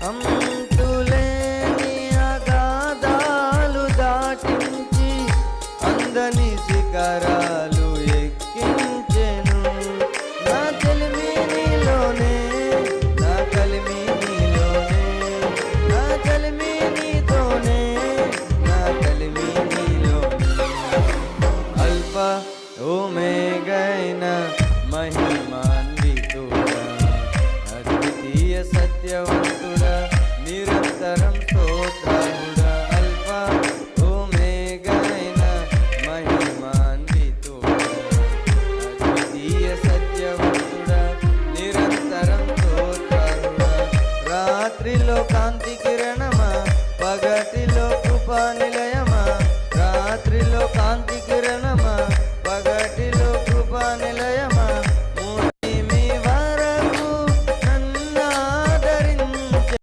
అంతులేని అగాధాలు దాటించి అందని శిఖరాలు ఎక్కించెను. నా చెలిమి నీలోనే, నా కలిమి నీలోనే, నా చెలిమి నీతోనే, నా కలిమి నీలోనే. అల్ఫ ఓమేగైన మహిమాన్వితుడా, అద్వితీయ సత్యవంతుడా, నిరంతరం స్తోత్రార్హుడా. అల్ఫ ఓమేగైన మహిమాన్వితుడా, అద్వితీయ సత్యవంతుడా, నిరంతరం స్తోత్రార్హుడా. రాత్రిలో కాంతి కిరణమా, పగటిలో కృపా నిలయమా,